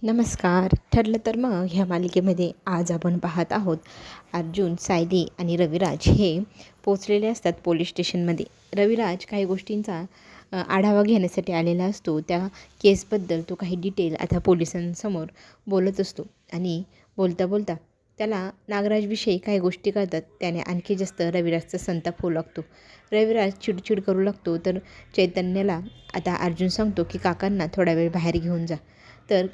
नमस्कार. ठरलं तर मग ह्या मालिकेमध्ये आज आपण पाहत आहोत अर्जुन, सायली आणि रविराज हे पोचलेले असतात पोलीस स्टेशनमध्ये. रविराज काही गोष्टींचा आढावा घेण्यासाठी आलेला असतो. त्या केसबद्दल तो काही डिटेल आता पोलिसांसमोर बोलत असतो आणि बोलता बोलता त्याला नागराजविषयी काही गोष्टी कळतात. त्याने आणखी जास्त रविराजचा संताप होऊ लागतो. रविराज चिडचिड करू लागतो. तर चैतन्याला आता अर्जुन सांगतो की काकांना थोडा वेळ बाहेर घेऊन जा. तर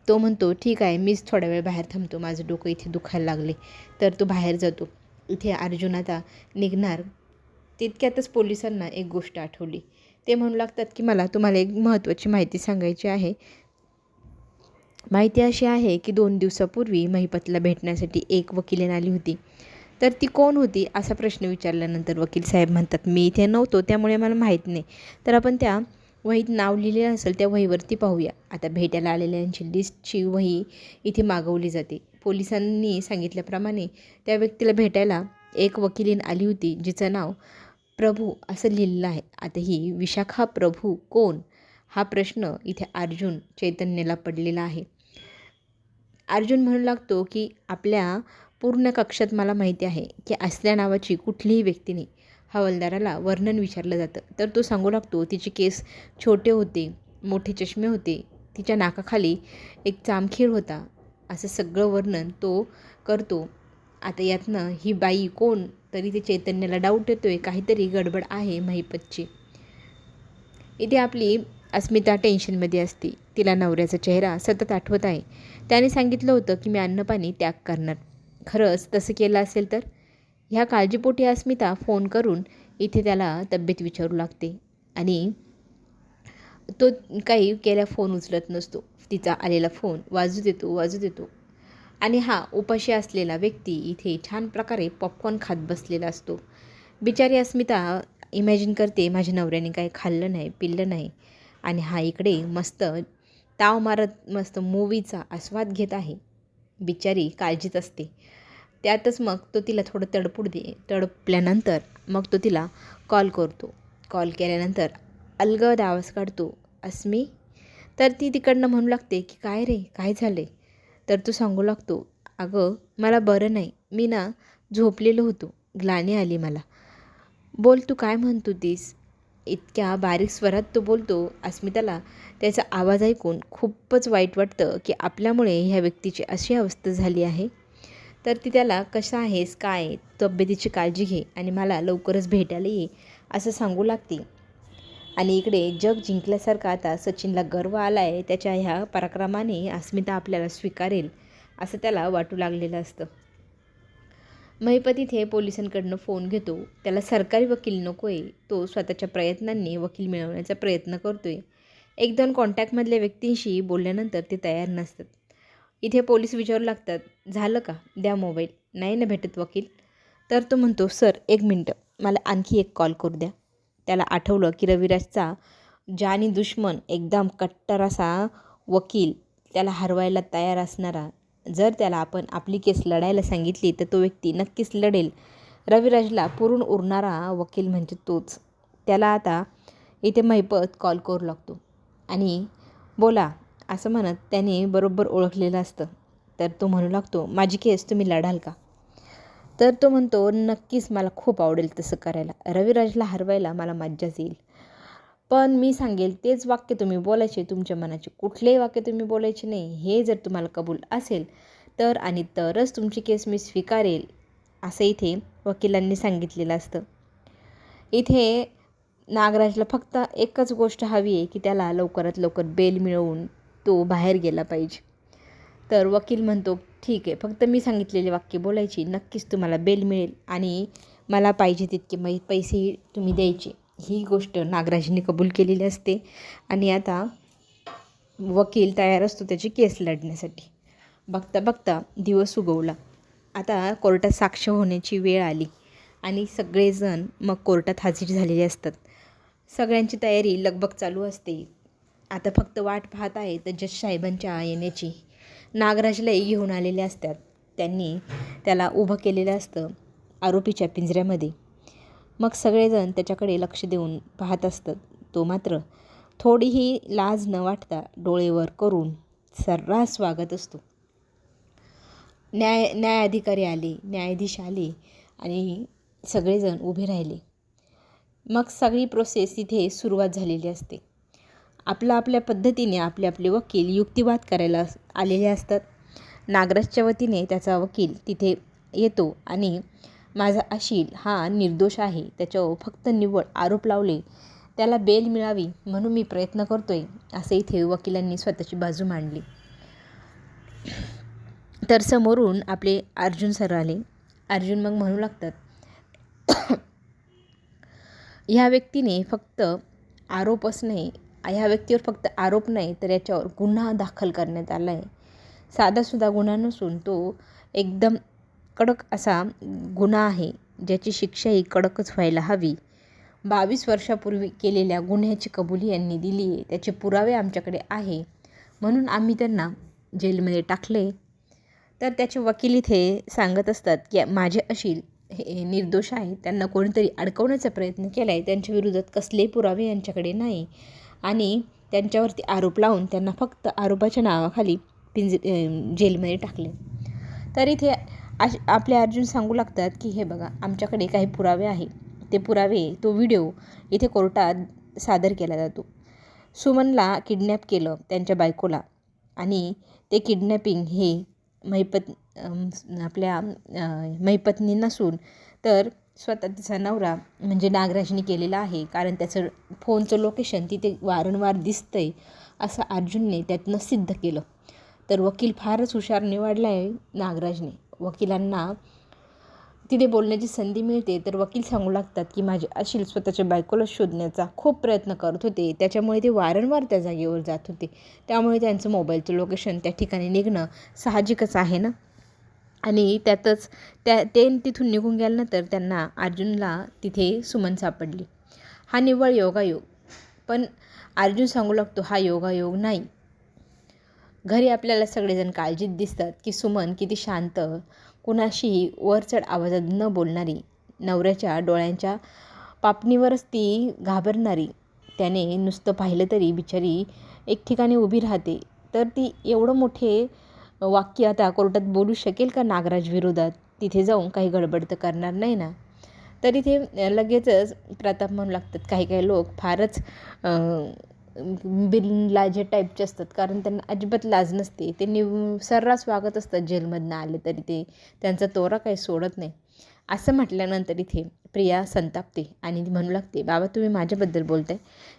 तो म्हणतो ठीक आहे, मीच थोडा वेळ बाहेर थांबतो, माझं डोकं इथे दुखायला लागले. तर तो बाहेर जातो. इथे अर्जुन आता निघणार तितक्यातच पोलिसांना एक गोष्ट आठवली. ते म्हणू लागतात की मला तुम्हाला एक महत्त्वाची माहिती सांगायची आहे. माहिती अशी आहे की 2 दिवसापूर्वी महिपतला भेटण्यासाठी एक वकील आली होती. तर ती कोण होती असा प्रश्न विचारल्यानंतर वकील साहेब म्हणतात मी इथे नव्हतो त्यामुळे मला माहीत नाही. तर आपण त्या वहीत नाव लिहिलेलं असेल त्या वहीवरती पाहूया. आता भेटायला आलेल्यांची लिस्टची वही इथे मागवली जाते. पोलिसांनी सांगितल्याप्रमाणे त्या व्यक्तीला भेटायला एक वकीलीन आली होती जिचं नाव प्रभू असं लिहिलेलं आहे. आता ही विशाखा प्रभू कोण हा प्रश्न इथे अर्जुन चैतन्याला पडलेला आहे. अर्जुन म्हणू लागतो की आपल्या पूर्ण कक्षात मला माहिती आहे की असल्या नावाची कुठलीही व्यक्ती नाही. हवालदाराला वर्णन विचारलं जातं. तर तो सांगू लागतो तिचे केस छोटे होते, मोठे चष्मे होते, तिच्या नाकाखाली एक चामखीर होता, असं सगळं वर्णन तो करतो. आता यातनं ही बाई कोण तरी ते चैतन्याला डाऊट येतोय, काहीतरी गडबड आहे महिपतची. इथे आपली अस्मिता टेन्शनमध्ये असते. तिला नवऱ्याचा चेहरा सतत आठवत आहे. त्याने सांगितलं होतं की मी अन्नपाणी त्याग करणार. खरंच तसं केलं असेल तर? ह्या काळजीपोटी अस्मिता फोन करून इथे त्याला तब्येत विचारू लागते आणि तो काही केल्या फोन उचलत नसतो. तिचा आलेला फोन वाजू देतो आणि हा उपाशी असलेला व्यक्ती इथे छान प्रकारे पॉपकॉर्न खात बसलेला असतो. बिचारी अस्मिता इमॅजिन करते माझ्या नवऱ्याने काही खाल्लं नाही, पिल्लं नाही आणि हा इकडे मस्त ताव मारत मस्त मूवीचा आस्वाद घेत आहे. बिचारी काळजीत असते. त्यातच मग तो तिला थोडं तडपल्यानंतर मग तो तिला कॉल करतो. कॉल केल्यानंतर अलगद आवाज काढतो, अस्मी. तर ती तिकडनं म्हणू लागते की काय रे, काय झाले? तर तो सांगू लागतो अगं मला बरं नाही, मी ना झोपलेलो होतो, ग्लानी आली मला. बोल तू काय म्हणतो तीस? इतक्या बारीक स्वरात तो बोलतो. अस्मिताला त्याचा आवाज ऐकून खूपच वाईट वाटतं की आपल्यामुळे ह्या व्यक्तीची अशी अवस्था झाली आहे. तर ती त्याला कशा आहेस, काय, तब्येतीची काळजी घे आणि मला लवकरच भेटायला ये असं सांगू लागते. आणि इकडे जग जिंकल्यासारखा आता सचिनला गर्व आला आहे. त्याच्या ह्या पराक्रमाने अस्मिता आपल्याला स्वीकारेल असं त्याला वाटू लागलेलं असतं. महिपत इथे पोलिसांकडनं फोन घेतो. त्याला सरकारी वकील नको आहे. तो स्वतःच्या प्रयत्नांनी वकील मिळवण्याचा प्रयत्न करतो आहे. 1-2 कॉन्टॅक्टमधल्या व्यक्तींशी बोलल्यानंतर ते तयार नसतात. इथे पोलीस विचारू लागतात झालं का, द्या मोबाईल. नाही ना भेटत वकील? तर तो म्हणतो सर 1 मिनटं, मला आणखी एक कॉल करू द्या. त्याला आठवलं की रविराजचा जानी दुश्मन एकदम कट्टर असा वकील, त्याला हरवायला तयार असणारा, जर त्याला आपण आपली केस लढायला सांगितली तर तो व्यक्ती नक्कीच लढेल. रविराजला पुरून उरणारा वकील म्हणजे तोच. त्याला आता इथे महिपत कॉल करू लागतो आणि बोला असं म्हणत त्याने बरोबर ओळखलेलं असतं. तर तो म्हणू लागतो माझी केस तुम्ही लढाल का? तर तो म्हणतो नक्कीच, मला खूप आवडेल तसं करायला. रविराजला हरवायला मला मज्जाच येईल. पण मी सांगेल तेच वाक्य तुम्ही बोलायचे, तुमच्या मनाचे कुठलेही वाक्य तुम्ही बोलायचे नाही. हे जर तुम्हाला कबूल असेल तर आणि तरच तुमची केस मी स्वीकारेल असं इथे वकिलांनी सांगितलेलं असतं. इथे नागराजला फक्त एकच गोष्ट हवी आहे की त्याला लवकरात लवकर बेल मिळवून तो बाहेर गेला पाहिजे. तर वकील म्हणतो ठीक आहे, फक्त मी सांगितलेले वाक्य बोलायची, नक्कीच तुम्हाला बेल मिळेल आणि मला पाहिजे तितके पैसेही तुम्ही द्यायचे. ही गोष्ट नागराजने कबूल केलेली असते आणि आता वकील तयार असतो त्याची केस लढण्यासाठी. बघता बघता दिवस उगवला. आता कोर्टात साक्ष होण्याची वेळ आली आणि सगळेजण मग कोर्टात हजर झालेले असतात. सगळ्यांची तयारी लगबग चालू असते. आता फक्त वाट पाहत आहे तर जज साहेबांच्या येण्याची. नागराजलाही घेऊन आलेले असतात. त्यांनी त्याला उभं केलेलं असतं आरोपीच्या पिंजऱ्यामध्ये. मग सगळेजण त्याच्याकडे लक्ष देऊन पाहत असतात. तो मात्र थोडीही लाज न वाटता डोळे वर करून सर्रास स्वागत असतो. न्यायाधिकारी आले, न्यायाधीश आले आणि सगळेजण उभे राहिले. मग सगळी प्रोसेस तिथे सुरुवात झालेली असते. आपल्या पद्धतीने आपले वकील युक्तिवाद करायला आलेले असतात. नागराजच्या वतीने त्याचा वकील तिथे येतो आणि माझा अशील हा निर्दोष आहे, त्याच्यावर फक्त निव्वळ आरोप लावले, त्याला बेल मिळावी म्हणून मी प्रयत्न करतोय, असं इथे वकिलांनी स्वतःची बाजू मांडली. तर समोरून आपले अर्जुन सर आले. अर्जुन मग म्हणू लागतात, ह्या व्यक्तीने फक्त आरोपच नाही, ह्या व्यक्तीवर फक्त आरोप नाही तर याच्यावर गुन्हा दाखल करण्यात आला आहे. साधासुद्धा गुन्हा नसून तो एकदम कडक असा गुन्हा आहे, ज्याची शिक्षाही कडकच व्हायला हवी. 22 वर्षापूर्वी केलेल्या गुन्ह्याची कबुली यांनी दिली आहे, त्याचे पुरावे आमच्याकडे आहे, म्हणून आम्ही त्यांना जेलमध्ये टाकले. तर त्याचे वकील इथे सांगत असतात की माझे अशील हे निर्दोष आहे, त्यांना कोणीतरी अडकवण्याचा प्रयत्न केला आहे, त्यांच्या विरोधात कसलेही पुरावे यांच्याकडे नाही आणि त्यांच्यावरती आरोप लावून त्यांना फक्त आरोपाच्या नावाखाली जेलमध्ये टाकले. तर इथे आपले अर्जुन सांगू लागतात की हे बघा, आमच्याकडे काही पुरावे आहे, ते पुरावे तो व्हिडिओ इथे कोर्टात सादर केला जातो. सुमनला किडनॅप केलं त्यांच्या बायकोला आणि ते किडनॅपिंग हे आपल्या महिपत्नी नसून तर स्वतः तिचा नवरा म्हणजे नागराजने केलेला आहे, कारण त्याचं फोनचं लोकेशन तिथे वारंवार दिसतंय असं अर्जुनने त्यातनं सिद्ध केलं. तर वकील फारच हुशार निवडला आहे नागराजने. वकिलांना तिथे बोलण्याची संधी मिळते तर वकील सांगू लागतात की माझे अशील स्वतःच्या बायकोला शोधण्याचा खूप प्रयत्न करत होते, त्याच्यामुळे ते वारंवार त्या जागेवर जात होते, त्यामुळे त्यांचं मोबाईलचं लोकेशन त्या ठिकाणी निघणं साहजिकच आहे ना. आणि त्यातच ते तिथून निघून गेल्यानंतर त्यांना अर्जुनला तिथे सुमन सापडली. हा निव्वळ योगायोग. पण अर्जुन सांगू लागतो हा योगायोग नाही. घरी आपल्याला सगळेजण काळजीत दिसतात की सुमन किती शांत, कुणाशीही वरचढ आवाजात न बोलणारी, नवऱ्याच्या डोळ्यांच्या पापणीवरच ती घाबरणारी, त्याने नुसतं पाहिलं तरी बिचारी एक ठिकाणी उभी राहते. तर ती एवढं मोठे वाक्य आता कोर्टात बोलू शकेल का नागराज विरोधात? तिथे जाऊन काही गडबड तर करणार नाही ना. तर इथे लगेचच प्रताप म्हणू लागतात, काही काही लोक फारच बिनलाजे टाईपचे असतात, कारण त्यांना अजिबात लाज नसते, ते सर्रास वागत असतात जेलमधनं आले तरी ते त्यांचा तोरा काही सोडत नाही. असं म्हटल्यानंतर इथे प्रिया संतापते आणि म्हणू लागते, बाबा तुम्ही माझ्याबद्दल बोलताय,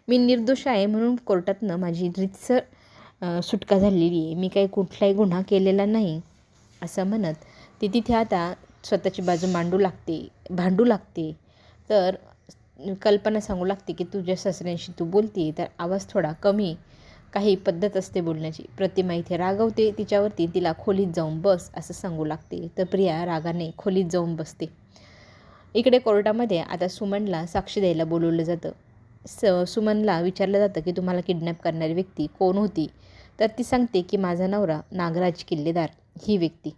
मी निर्दोष आहे म्हणून कोर्टातनं माझी रीतसर सुटका झालेली आहे, मी काही कुठलाही गुन्हा केलेला नाही असं म्हणत ती तिथे आता स्वतःची बाजू भांडू लागते. तर कल्पना सांगू लागते की तुझ्या सासऱ्यांशी तू बोलते तर आवाज थोडा कमी, काही पद्धत असते बोलण्याची. प्रतिमा इथे रागवते तिच्यावरती, तिला खोलीत जाऊन बस असं सांगू लागते. तर प्रिया रागाने खोलीत जाऊन बसते. इकडे कोर्टामध्ये आता सुमनला साक्ष द्यायला बोलवलं जातं. सुमनला विचारलं जातं की तुम्हाला किडनॅप करणारी व्यक्ती कोण होती? तर ती सांगते की माझा नवरा नागराज किल्लेदार ही व्यक्ती.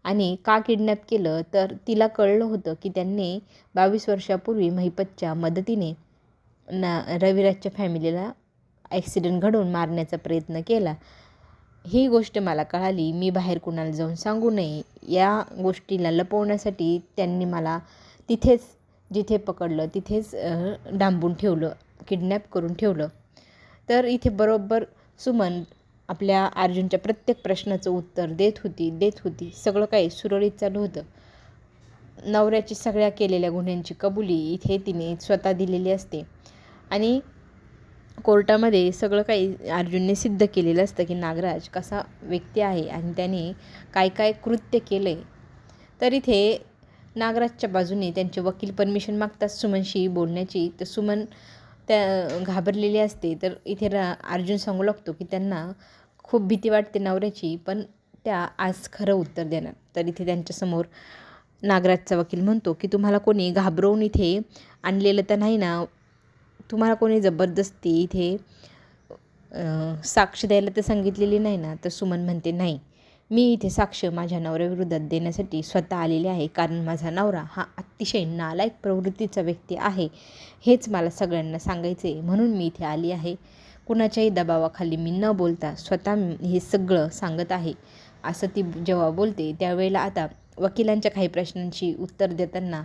आणि का किडनॅप केलं तर तिला कळलं होतं की त्यांनी 22 वर्षापूर्वी महिपतच्या मदतीने रविराजच्या फॅमिलीला ॲक्सिडेंट घडवून मारण्याचा प्रयत्न केला. ही गोष्ट मला कळाली, मी बाहेर कुणाला जाऊन सांगू नये या गोष्टीला लपवण्यासाठी त्यांनी मला तिथेच जिथे पकडलं तिथेच डांबून ठेवलं, किडनॅप करून ठेवलं. तर इथे बरोबर सुमन आपल्या अर्जुनच्या प्रत्येक प्रश्नाचं उत्तर देत होती. सगळं काही सुरळीत चालू होतं. नवऱ्याची सगळ्या केलेल्या गुन्ह्यांची कबुली इथे तिने स्वतः दिलेली असते आणि कोर्टामध्ये सगळं काही अर्जुनने सिद्ध केलेलं असतं की नागराज कसा व्यक्ती आहे आणि त्याने काय काय कृत्य केलं आहे. तर इथे नागराजच्या बाजूने त्यांचे वकील परमिशन मागतात सुमनशी बोलण्याची, तर सुमन त्या घाबरलेली असते. तर इथे अर्जुन सांगू लागतो की त्यांना खूप भीती वाटते नवऱ्याची, पण त्या आज खरं उत्तर देणार. तर इथे त्यांच्यासमोर नागराजचा वकील म्हणतो की तुम्हाला कोणी घाबरवून इथे आणलेलं तर नाही ना, तुम्हाला कोणी जबरदस्ती इथे साक्ष द्यायला तर सांगितलेली नाही ना? तर सुमन म्हणते नाही, मी इथे साक्ष माझ्या नवऱ्याविरोधात देण्यासाठी स्वतः आलेले आहे, कारण माझा नवरा हा अतिशय नालायक प्रवृत्तीचा व्यक्ती आहे, हेच मला सगळ्यांना सांगायचे म्हणून मी इथे आली आहे. कुणाच्याही दबावाखाली मी न बोलता स्वतः हे सगळं सांगत आहे, असं ती जेव्हा बोलते त्यावेळेला आता वकिलांच्या काही प्रश्नांची उत्तर देताना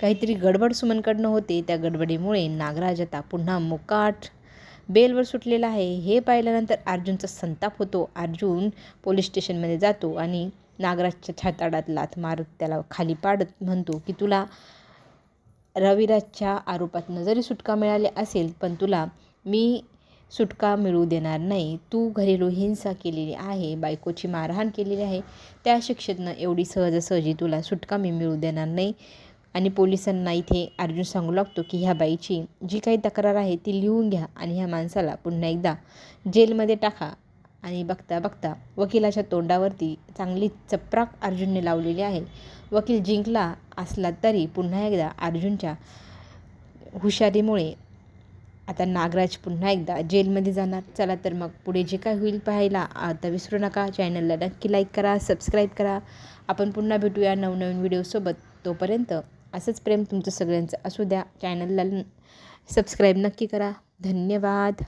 काहीतरी गडबड सुमनकडनं होते. त्या गडबडीमुळे नागराज आता पुन्हा मुकाट बेलवर सुटलेला आहे. हे पाहिल्यानंतर अर्जुनचा संताप होतो. अर्जुन पोलीस स्टेशनमध्ये जातो आणि नागराजच्या छाताडात लाथ मारत त्याला खाली पाडत म्हणतो की तुला रविराजच्या आरोपातनं जरी सुटका मिळाली असेल, पण तुला मी सुटका मिळू देणार नाही. तू घरेलू हिंसा केलेली आहे, बायकोची मारहाण केलेली आहे, त्या शिक्षेतनं एवढी सहजासहजी तुला सुटका मी मिळू देणार नाही. आणि पोलिसांना इथे अर्जुन सांगू लागतो की ह्या बाईची जी काही तक्रार आहे ती लिहून घ्या आणि ह्या माणसाला पुन्हा एकदा जेलमध्ये टाका. आणि बघता बघता वकिलाच्या तोंडावरती चांगली चपराक अर्जुनने लावलेली आहे. वकील जिंकला असला तरी पुन्हा एकदा अर्जुनच्या हुशारीमुळे आता नागराज पुन्हा एकदा जेलमध्ये जाणार. चला तर मग पुढे जे काय होईल पाहायला आता विसरू नका. चॅनलला नक्की लाईक करा, सबस्क्राईब करा. आपण पुन्हा भेटूया नवनवीन व्हिडिओसोबत. तोपर्यंत असंच प्रेम तुमचं सगळ्यांचं असू द्या. चॅनलला सबस्क्राईब नक्की करा. धन्यवाद.